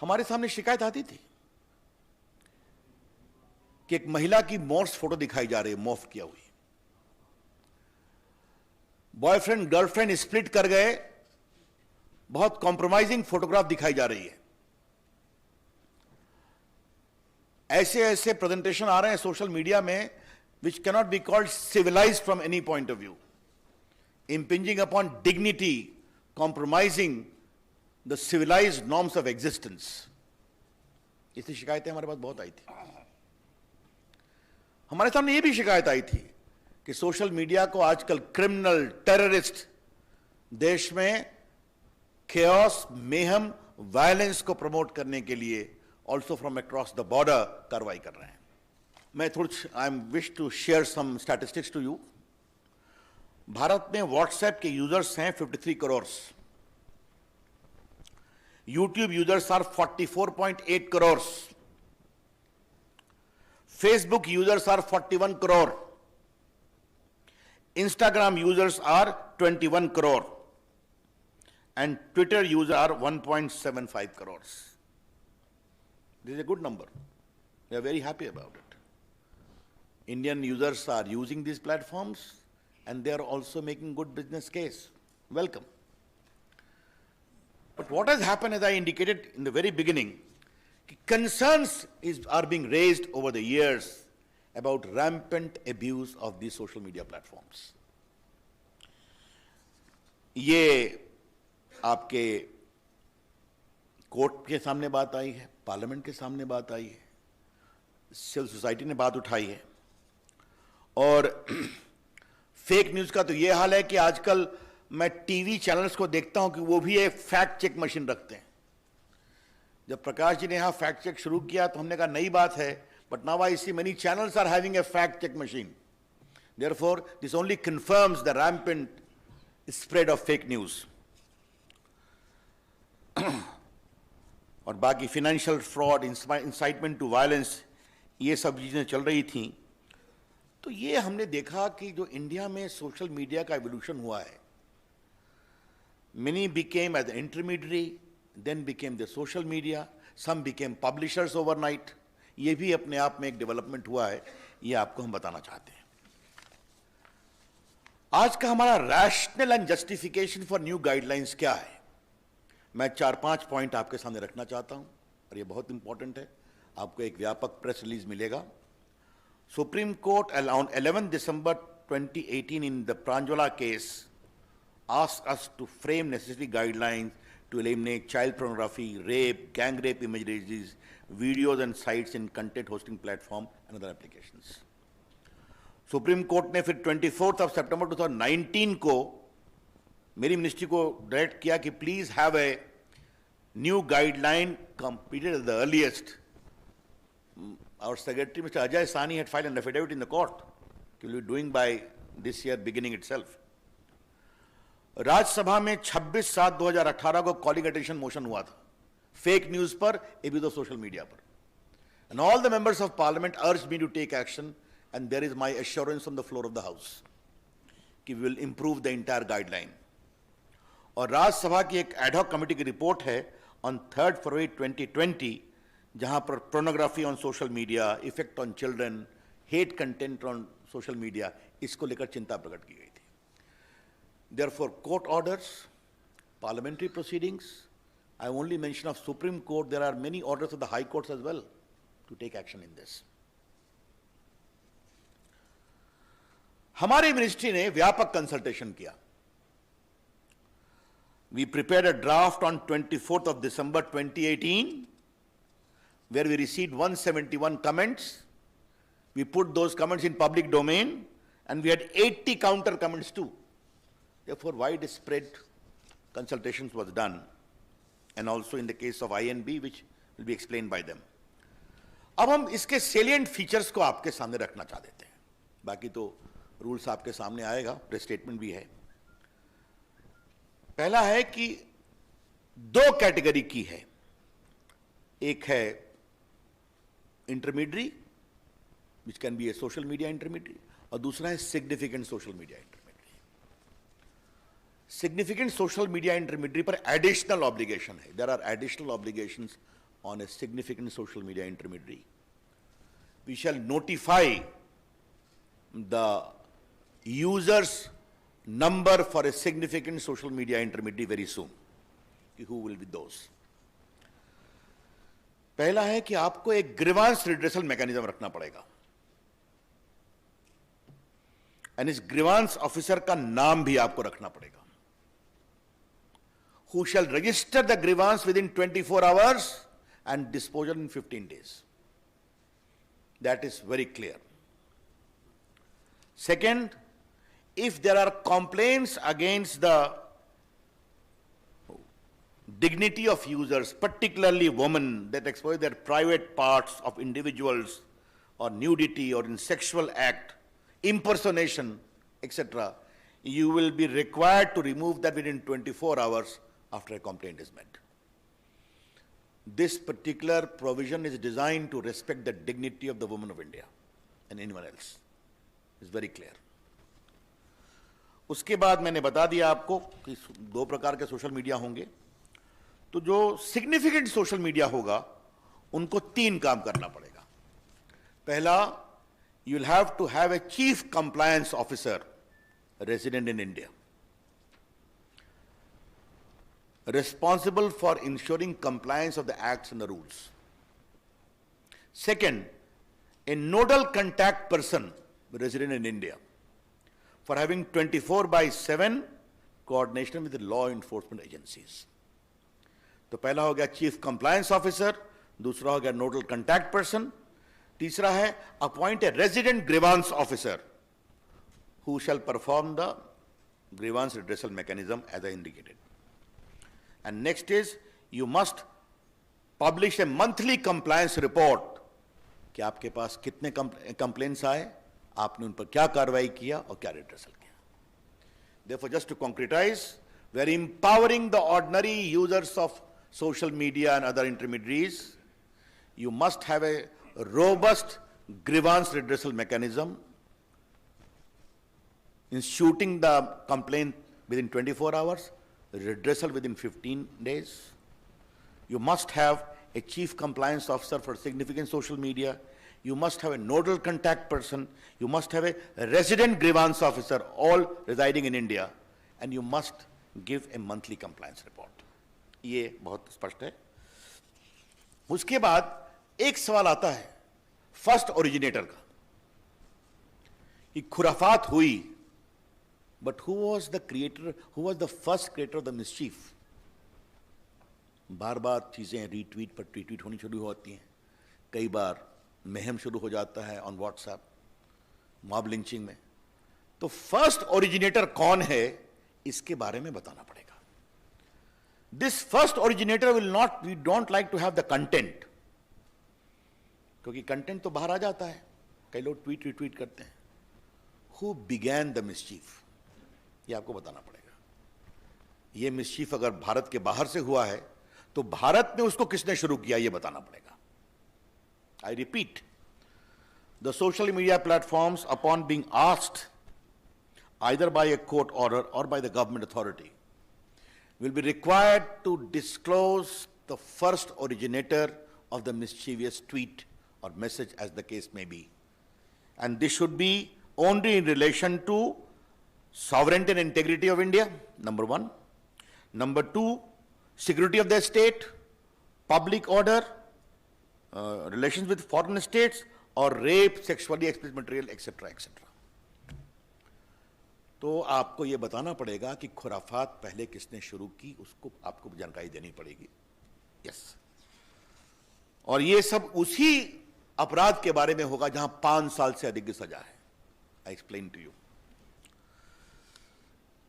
हमारे सामने शिकायत आती थी कि एक महिला की मॉर्स फोटो दिखाई जा रही है, मॉर्फ किया हुई, बॉयफ्रेंड गर्लफ्रेंड स्प्लिट कर गए, बहुत कॉम्प्रोमाइजिंग फोटोग्राफ दिखाई जा रही है। ऐसे ऐसे प्रेजेंटेशन आ रहे हैं सोशल मीडिया में which cannot be called civilised from any point of view, impinging upon dignity, compromising the civilized norms of existence. ऐसी शिकायतें हमारे पास बहुत आई थी। हमारे सामने ये भी शिकायत आई थी कि सोशल मीडिया को आजकल क्रिमिनल, टेररिस्ट, देश में chaos, mayhem, वायलेंस को प्रमोट करने के लिए also from across the border कार्रवाई कर रहे हैं। मैं I am wish to share some statistics to you. Bharat में व्हाट्सएप के यूजर्स हैं 53 crore, YouTube users are 44.8 crore, Facebook users are 41 crore, Instagram users are 21 crore and Twitter users are 1.75 crores. This is a good number. We are very happy about it. Indian users are using these platforms and they are also making good business case. Welcome. But what has happened, as I indicated in the very beginning, concerns are being raised over the years about rampant abuse of these social media platforms. ये आपके court के सामने बात आई है, parliament के सामने बात आई है, सिविल सोसाइटी ने बात उठाई है, और फेक न्यूज़ का तो ये हाल है कि आजकल मैं टीवी चैनल्स को देखता हूं कि वो भी एक फैक्ट चेक मशीन रखते हैं। जब प्रकाश जी ने यहां फैक्ट चेक शुरू किया तो हमने कहा नई बात है, but now I see many channels are having a fact check machine. Therefore this only confirms the rampant spread of fake news. और बाकी financial fraud, incitement to violence, ये सब चीज़ें चल रही थी। तो ये हमने देखा कि जो इंडिया में सोशल मीडिया का एवोल्यूशन हुआ है, many became as an intermediary, then became the social media, some became publishers overnight. ये भी अपने आप में एक डेवलपमेंट हुआ है, ये आपको हम बताना चाहते हैं। आज का हमारा rational and justification for new guidelines क्या है, मैं 4-5 पॉइंट आपके सामने रखना चाहता हूं, और ये बहुत इंपॉर्टेंट है। आपको एक व्यापक प्रेस रिलीज मिलेगा। Supreme court on 11 December 2018 in the Pranjwala case asked us to frame necessary guidelines to eliminate child pornography, rape, gang rape images, videos and sites in content hosting platform and other applications. Supreme court ने फिर 24 सितंबर 2019 को मेरी ministry को direct किया कि please have a new guideline completed at the earliest. Our secretary, Mr. Ajay Sani, had filed an affidavit in the court. He will be doing by this year beginning itself. Rajya Sabha में 26/7/2018 को calling attention motion हुआ था fake news पर, AB तो social media पर, and all the members of parliament urged me to take action, and there is my assurance on the floor of the house कि we will improve the entire guideline. और राज्यसभा की एक ad hoc committee की report है on 3 February 2020, जहां पर pornography on social media, effect on children, hate content on social media, इसको लेकर चिंता प्रकट की गई थी। Therefore, court orders, parliamentary proceedings, I only mention of Supreme Court, there are many orders of the High Courts as well to take action in this. हमारी ministry ने व्यापक कंसल्टेशन किया। We prepared a draft on 24 December 2018, where we received 171 comments. We put those comments in public domain, and we had 80 counter comments too. Therefore, widespread consultations was done, and also in the case of INB, which will be explained by them. अब हम इसके salient features को आपके सामने रखना चाह देते हैं। बाकी तो रूल्स आपके सामने आएगा, प्रेस स्टेटमेंट भी है। पहला है कि 2 कैटेगरी की है, एक है intermediary which can be a social media intermediary, और दूसरा है significant social media intermediary. Significant social media intermediary पर एडिशनल ऑब्लिगेशन है, there are additional obligations on a significant social media intermediary. We shall notify the users number for a significant social media intermediary very soon. Who will be those? पहला है कि आपको एक grievance redressal mechanism रखना पड़ेगा, and इस grievance officer का नाम भी आपको रखना पड़ेगा, who shall register the grievance within 24 hours and disposal in 15 days. That is very clear. Second, if there are complaints against the dignity of users, particularly women, that expose their private parts of individuals, or nudity, or in sexual act, impersonation, etc., you will be required to remove that within 24 hours after a complaint is made. This particular provision is designed to respect the dignity of the women of India and anyone else. It's very clear. उसके बाद मैंने बता दिया आपको कि दो प्रकार के सोशल मीडिया होंगे. तो जो सिग्निफिकेंट सोशल मीडिया होगा उनको तीन काम करना पड़ेगा. पहला, you will have to have a chief compliance officer resident in India, responsible for ensuring compliance of the acts and the rules. Second, a nodal contact person resident in India for having 24/7 coordination with the law enforcement agencies. तो पहला हो गया chief compliance officer, दूसरा हो गया nodal contact person, तीसरा है appoint a resident grievance officer who shall perform the grievance redressal mechanism as I indicated. And next is, you must publish a monthly compliance report कि आपके पास कितने complaints आए, आपने उन पर क्या कार्रवाई किया और क्या redressal किया. Therefore, just to concretize, we are empowering the ordinary users of social media and other intermediaries. You must have a robust grievance redressal mechanism, instituting the complaint within 24 hours, redressal within 15 days. You must have a chief compliance officer for significant social media. You must have a nodal contact person. You must have a resident grievance officer, all residing in India. And you must give a monthly compliance report. ये बहुत स्पष्ट है. उसके बाद एक सवाल आता है फर्स्ट ओरिजिनेटर का कि खुराफात हुई, but who was the creator, who was the first creator of the mischief? बार बार चीजें रीट्वीट पर ट्वीट होनी शुरू होती हैं, कई बार महम शुरू हो जाता है ऑन व्हाट्सएप, मॉब लिंचिंग में. तो फर्स्ट ओरिजिनेटर कौन है इसके बारे में बताना पड़ेगा. This first originator will not, we don't like to have the content, क्योंकि कंटेंट तो बाहर आ जाता है, कई लोग ट्वीट रिट्वीट करते हैं. हु बिगैन द मिसचीफ, ये आपको बताना पड़ेगा. ये मिसचीफ अगर भारत के बाहर से हुआ है तो भारत में उसको किसने शुरू किया, ये बताना पड़ेगा. I repeat, the social media platforms upon being asked either by a court order or by the government authority will be required to disclose the first originator of the mischievous tweet or message, as the case may be. And this should be only in relation to sovereignty and integrity of India, number one. Number two, security of the state, public order, relations with foreign states, or rape, sexually explicit material, etc., etc. तो आपको ये बताना पड़ेगा कि खुराफात पहले किसने शुरू की, उसको आपको जानकारी देनी पड़ेगी. यस. और ये सब उसी अपराध के बारे में होगा जहां 5 साल से अधिक की सजा है. I explain to you.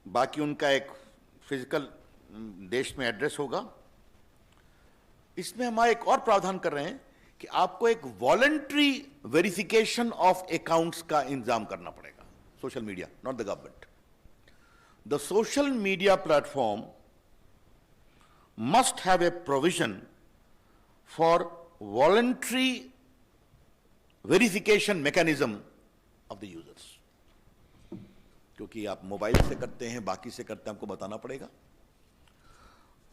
बाकी उनका एक फिजिकल देश में एड्रेस होगा. इसमें हम एक और प्रावधान कर रहे हैं कि आपको एक वॉलंटरी वेरिफिकेशन ऑफ अकाउंट्स का इंतजाम करना पड़ेगा. Social media, not the government. The social media platform must have a provision for voluntary verification mechanism of the users. क्योंकि आप मोबाइल से करते हैं, बाकी से करते हैं, आपको बताना पड़ेगा.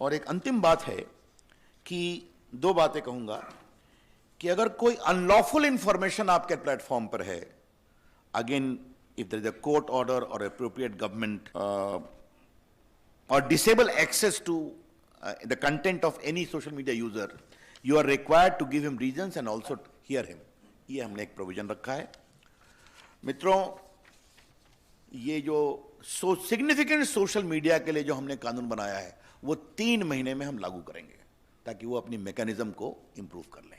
और एक अंतिम बात है कि दो बातें कहूंगा कि अगर कोई अनलॉफुल इंफॉर्मेशन आपके प्लेटफॉर्म पर है, again if there is a court order और appropriate government or disable access to the content of any social media user, you are required to give him reasons and also hear him. ये हमने एक provision रखा है। मित्रों, ये जो significant social media के लिए जो हमने कानून बनाया है वो 3 महीने में हम लागू करेंगे ताकि वो अपनी मैकेनिज्म को इंप्रूव कर लें।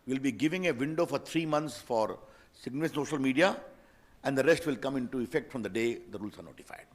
Will be giving a window for 3 months for significant social media and the rest will come into effect from the day the rules are notified.